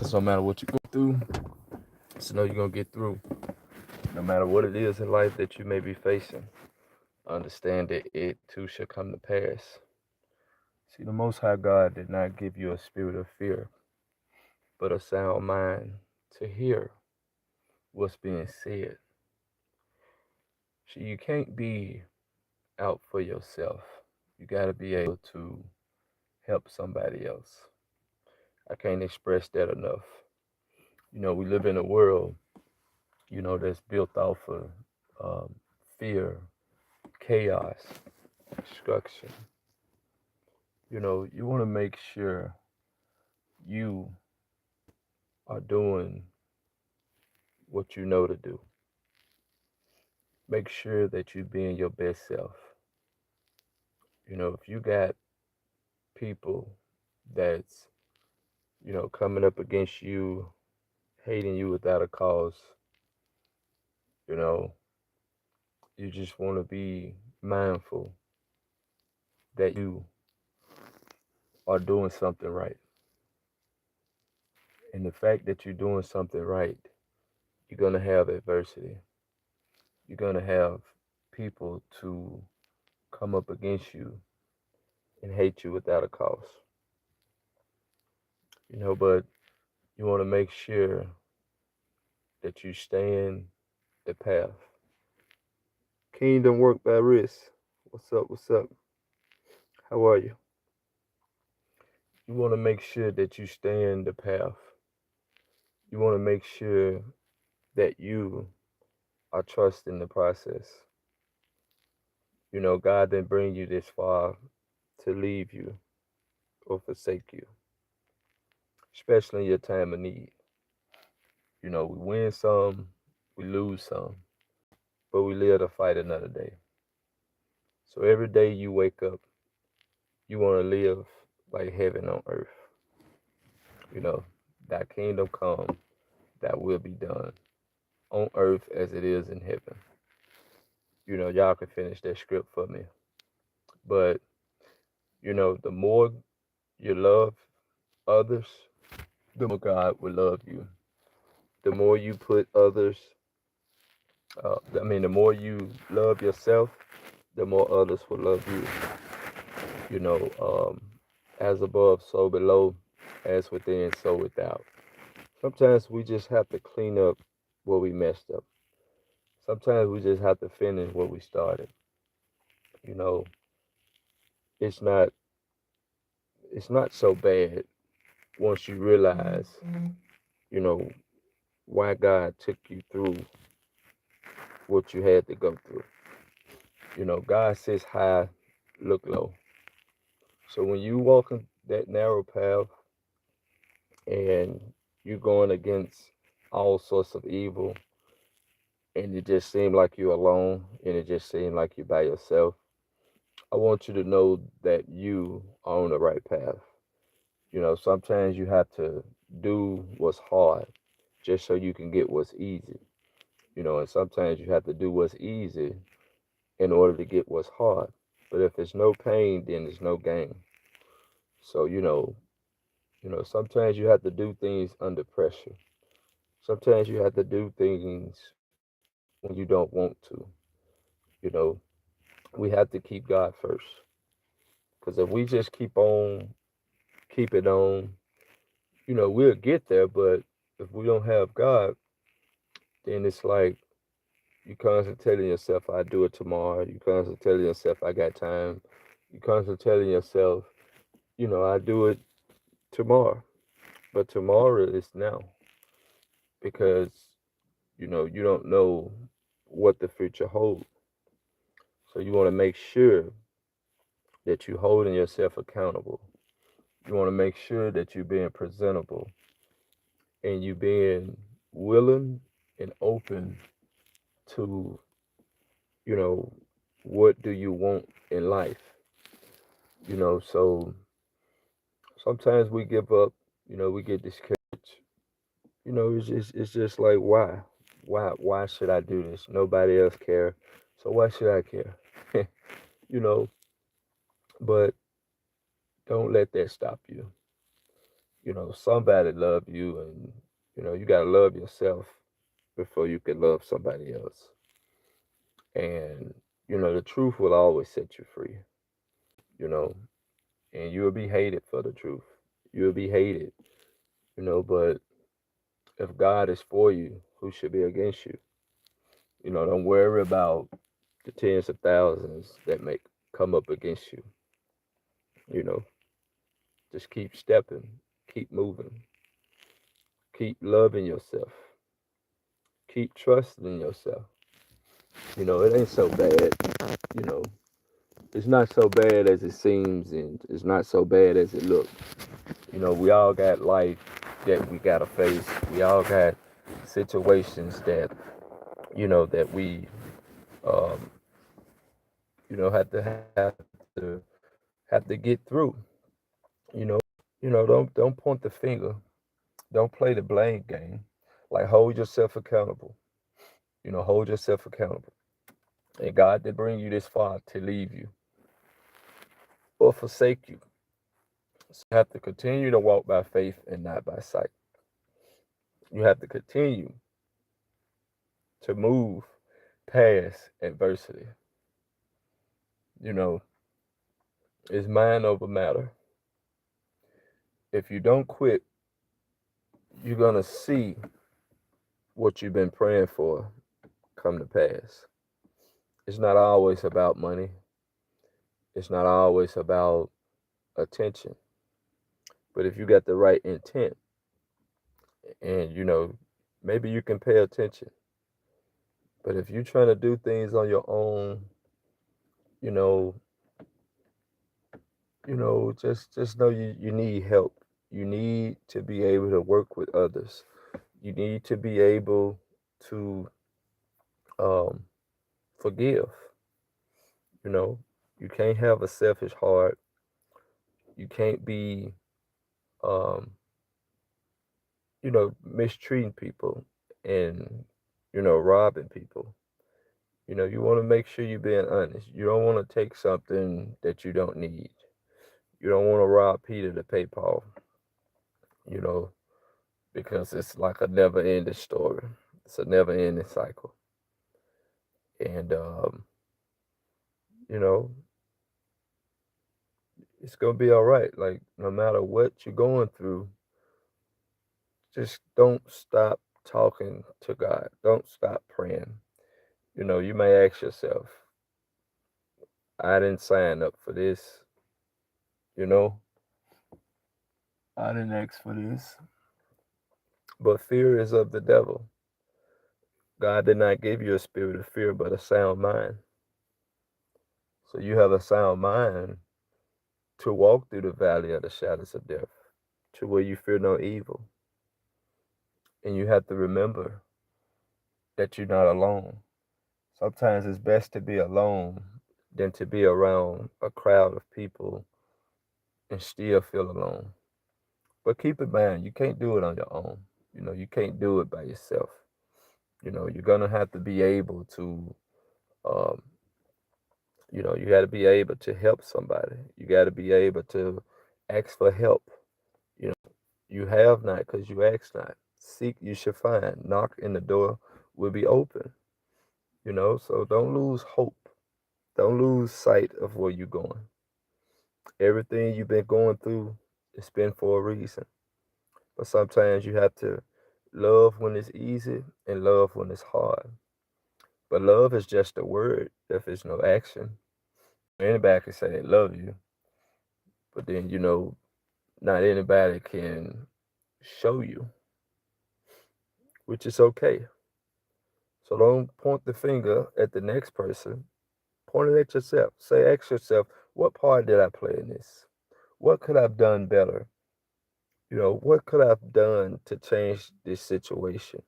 Because no matter what you go through, just know you're going to get through. No matter what it is in life that you may be facing, understand that it too shall come to pass. See, the Most High God did not give you a spirit of fear, but a sound mind to hear what's being said. See, you can't be out for yourself. You got to be able to help somebody else. I can't express that enough. We live in a world, that's built off of um, fear, chaos, destruction. You want to make sure you are doing what you know to do. Make sure that you being your best self. If you got people that's, coming up against you, hating you without a cause, you know, you just want to be mindful that you are doing something right. And the fact that you're doing something right, you're going to have adversity. You're going to have people to come up against you and hate you without a cause. But you want to make sure that you stay in the path. Kingdom work by risk. What's up? What's up? How are you? You want to make sure that you stay in the path. You want to make sure that you are trusting the process. God didn't bring you this far to leave you or forsake you, especially in your time of need. We win some, we lose some, but we live to fight another day. So every day you wake up, you want to live like heaven on earth. That kingdom come, that will be done on earth as it is in heaven. Y'all can finish that script for me. But, the more you love others, the more God will love you. The more you put others, the more you love yourself, the more others will love you. As above, so below, as within, so without. Sometimes we just have to clean up what we messed up. Sometimes we just have to finish what we started. You know, it's not it's not so bad once you realize, you know, why God took you through what you had to go through. God sits high, look low. So when you walking that narrow path and you're going against all sorts of evil and it just seems like you're alone and it just seems like you're by yourself, I want you to know that you are on the right path. Sometimes you have to do what's hard just so you can get what's easy. And sometimes you have to do what's easy in order to get what's hard. But if there's no pain, then there's no gain. So, sometimes you have to do things under pressure. Sometimes you have to do things when you don't want to. You know, we have to keep God first. Because if we just keep it on, we'll get there. But if we don't have God, then it's like you constantly telling yourself, I do it tomorrow. You constantly telling yourself, I got time. You constantly telling yourself, I do it tomorrow. But tomorrow is now because, you don't know what the future holds. So you want to make sure that you're holding yourself accountable. You want to make sure that you're being presentable and you being willing and open to, you know, what do you want in life? So sometimes we give up, we get discouraged. It's just like why should I do this? Nobody else care, so why should I care? you know, but don't let that stop you. somebody love you, and you got to love yourself before you can love somebody else. And the truth will always set you free. you know and you'll be hated for the truth. You'll be hated. But if God is for you, who should be against you? Don't worry about the tens of thousands that may come up against you. you know just keep stepping, keep moving, keep loving yourself, keep trusting yourself. It ain't so bad. you know it's not so bad as it seems, and it's not so bad as it looks. We all got life that we gotta face. We all got situations that we um have to get through. You know, don't point the finger. Don't play the blame game. Like, hold yourself accountable. Hold yourself accountable. And God did bring you this far to leave you or forsake you. So you have to continue to walk by faith and not by sight. You have to continue to move past adversity. You know, it's mind over matter. If you don't quit, you're gonna see what you've been praying for come to pass. It's not always about money. It's not always about attention. But if you got the right intent, and maybe you can pay attention. But if you're trying to do things on your own, you know, just know you need help. You need to be able to work with others. You need to be able to um, forgive. You know, you can't have a selfish heart. You can't be, um, mistreating people and, robbing people. You want to make sure you're being honest. You don't want to take something that you don't need. You don't want to rob Peter to pay Paul, you know, because it's like a never ending story. It's a never ending cycle. And, you know, it's going to be all right. Like, no matter what you're going through, just don't stop talking to God. Don't stop praying. You may ask yourself, I didn't sign up for this. You know, I didn't ask for this. But fear is of the devil. God did not give you a spirit of fear, but a sound mind. So you have a sound mind to walk through the valley of the shadows of death, to where you fear no evil. And you have to remember that you're not alone. Sometimes it's best to be alone than to be around a crowd of people and still feel alone. But keep in mind, you can't do it on your own. You can't do it by yourself. You're gonna have to be able to, um, you got to be able to help somebody. You got to be able to ask for help. You know, you have not because you ask not. Seek, you should find. Knock, and the door will be open. So don't lose hope. Don't lose sight of where you're going. Everything you've been going through, it's been for a reason. But sometimes you have to love when it's easy and love when it's hard. But love is just a word if there's no action. Anybody can say they love you, but then not anybody can show you, which is okay. So don't point the finger at the next person. Point it at yourself. Ask yourself, what part did I play in this? What could I have done better? What could I have done to change this situation?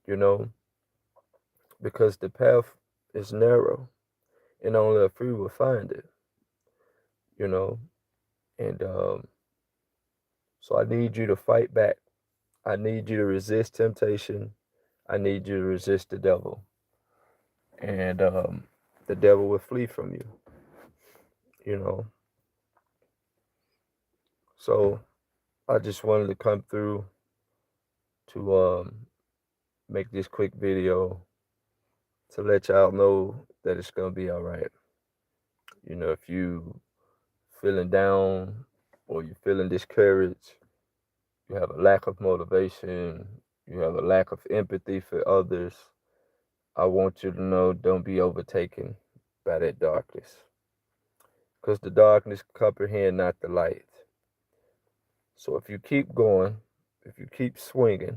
You know, because the path is narrow and only a few will find it, you know, and so I need you to fight back. I need you to resist temptation. I need you to resist the devil, and the devil will flee from you. You know, so I just wanted to come through to make this quick video to let y'all know that it's gonna be all right. You know, if you feeling down or you're feeling discouraged, you have a lack of motivation, you have a lack of empathy for others, I want you to know, don't be overtaken by that darkness. Because the darkness comprehend not the light. So if you keep going, if you keep swinging,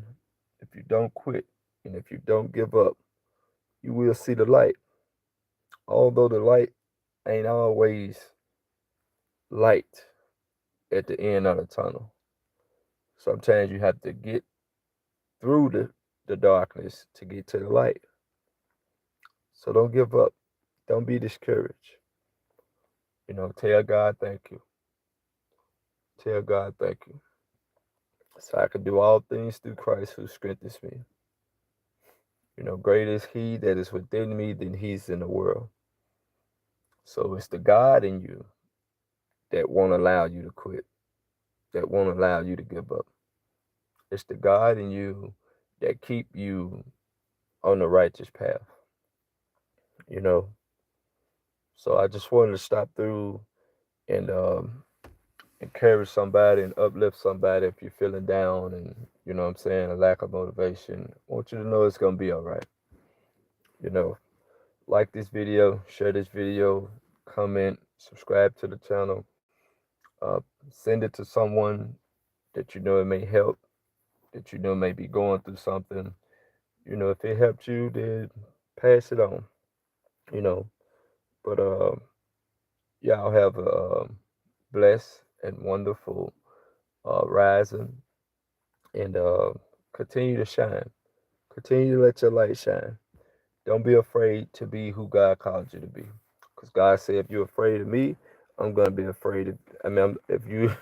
if you don't quit, and if you don't give up, you will see the light. Although the light ain't always light at the end of the tunnel. Sometimes you have to get through the darkness to get to the light. So don't give up. Don't be discouraged. You know, tell God thank you. Tell God thank you. So I can do all things through Christ who strengthens me. You know, greater is he that is within me than he's in the world. So it's the God in you that won't allow you to quit, that won't allow you to give up. It's the God in you that keep you on the righteous path. You know, so I just wanted to stop through and encourage somebody and uplift somebody if you're feeling down and, you know what I'm saying, a lack of motivation. I want you to know it's going to be all right. You know, like this video, share this video, comment, subscribe to the channel, uh, send it to someone that you know it may help, that you know may be going through something. You know, if it helped you, then pass it on. You know, but y'all have a blessed and wonderful rising, and continue to shine. Continue to let your light shine. Don't be afraid to be who God called you to be. Because God said, if you're afraid of me, I'm going to be afraid of, if you